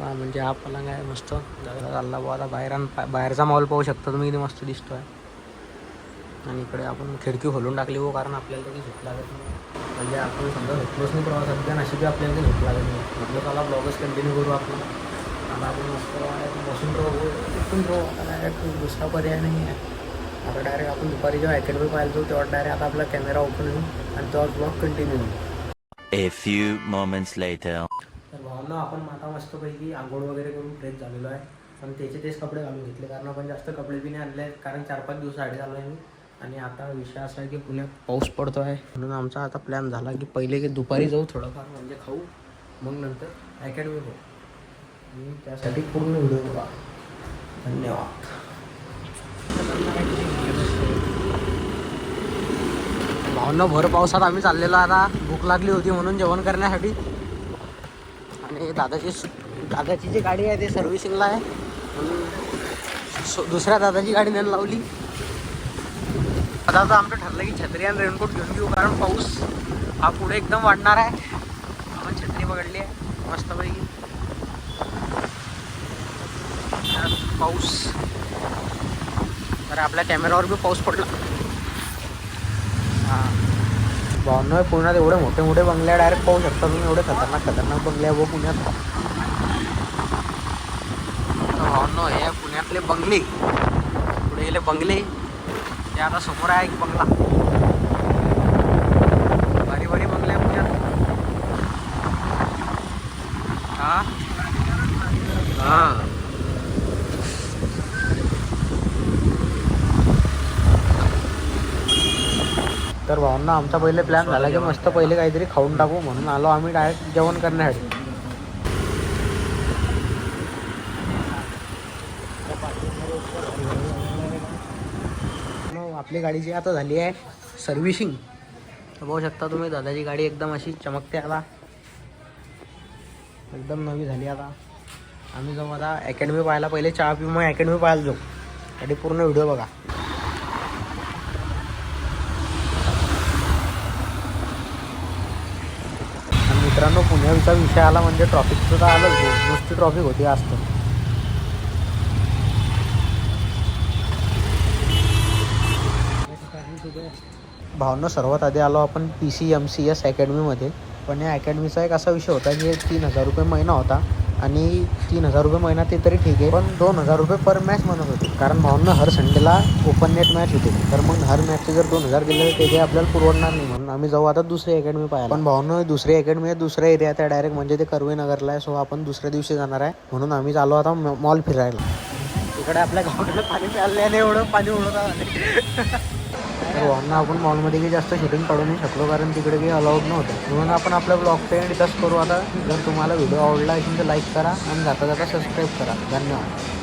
हा म्हणजे हा पलंग आहे मस्त दादा चालला बुवा आता बाहेरचा माहोल पाहू शकता तुम्ही, किती मस्त दिसतो आहे. आणि इकडे आपण खिडकी खोलून टाकली हो, कारण आपल्याला तरी झोप लागत नाही. म्हणजे आपण समजा झोपलोच नाही प्रवासात, त्या नशिबी आपल्याला काही झोप लागत नाही. म्हटलं त्याला ब्लॉगच कंटिन्यू करू आपण. आता आपण मस्त बसून राहू, उठून राहू. आता डायरेक्ट दुसरा पर्याय नाही आहे. आता डायरेक्ट आपण दुपारी जेव्हा अकॅडमी पाहायला जाऊ तेव्हा डायरेक्ट आता आपला कॅमेरा ओपन होईल आणि तेव्हा ब्लॉग कंटिन्यू होईल. A few moments later. तर भावांना आपण आता मस्तपैकी आंघोळ वगैरे करून फ्रेश झालेलो आहे. पण त्याचे तेच कपडे घालून घेतले, कारण आपण जास्त कपडे बी नाही आणले आहेत, कारण 4-5 दिवस आधी आलो आहे मी. आणि आता विषय असा आहे की पुण्यात पाऊस पडतो आहे, म्हणून आमचा आता प्लॅन झाला की पहिले की दुपारी जाऊ थोडंफार म्हणजे खाऊ, मग नंतर अकॅडमी जाऊ. आणि त्यासाठी पूर्ण व्हिडिओ बघा. धन्यवाद. भावना भर पावसात आम्ही चाललेलो आता, भूक लागली होती म्हणून जेवण करण्यासाठी. आणि दादाची जी गाडी आहे ते सर्व्हिसिंगला आहे, म्हणून दुसऱ्या दादाची गाडी नेऊन लावली. आता आमचं ठरलं की छत्री आणि रेनकोट घेऊन घेऊ, कारण पाऊस हा पुढे एकदम वाढणार आहे. आपण छत्री पकडली आहे मस्तपैकी. पाऊस तर आपल्या कॅमेरावर बी पाऊस पडला. हां भावना पुण्यात एवढे मोठे मोठे बंगले डायरेक्ट पाहू शकता तुम्ही, एवढे खतरनाक बंगले आहे व पुण्यात. भावना हे पुण्यातले बंगले, पुढे गेले बंगले, ते आता समोर आहे एक बंगला. भारी भारी बंगले आहे पुण्यात. हां हां तर भावना आमचा पहिले प्लॅन झाला की मस्त पहिले काहीतरी खाऊन टाकू, म्हणून आलो आम्ही डायरेक्ट जेवण करण्यासाठी. आपली गाडीची आता झाली आहे सर्व्हिसिंग. बघू शकता तुम्ही दादाची गाडी एकदम अशी चमकते आता, एकदम नवी झाली. आता आम्ही जाऊ आता अकॅडमी पाहायला, पहिले चहा पिऊ मग अकॅडमी पाहायला जाऊ. आणि पूर्ण व्हिडिओ बघा. मित्रांनो पुण्याचा विषय आला म्हणजे ट्रॉफिकचं तर आलंच, नुसती ट्रॉफिक होती आज तर. भावना सर्वात आधी आलो आपण PCMCS अकॅडमीमध्ये. पण या अकॅडमीचा एक असा विषय होता की 3,000 रुपये महिना होता, आणि 3,000 रुपये महिना ते तरी ठीक आहे, पण 2,000 रुपये पर मॅच म्हणत होते. कारण भावना हर संडेला ओपन नेट मॅच होते, तर मग हर मॅचचे जर 2,000 दिले तर ते आपल्याला पुरवणार नाही, म्हणून आम्ही जाऊ आता दुसरी अकॅडमी पाहायला. पण भावना दुसरी अकॅडमी आहे दुसऱ्या एरियात आहे डायरेक्ट, म्हणजे ते कर्वे नगरला आहे. सो आपण दुसऱ्या दिवशी जाणार आहे, म्हणून आम्ही चालू आता मॉल फिरायला. इकडे आपल्या गावाकडे पाणी प्यायला आणि एवढं पाणी उडत आहे. भावना आपण मॉलमध्ये काही जास्त शूटिंग काढू नाही शकलो, कारण तिकडे काही अलाउड नव्हतं, म्हणून आपण आपल्या ब्लॉगचा एंड इथंच करू आता. जर तुम्हाला व्हिडिओ आवडला असेल तर लाईक करा आणि जाता जाता सबस्क्राईब करा. धन्यवाद.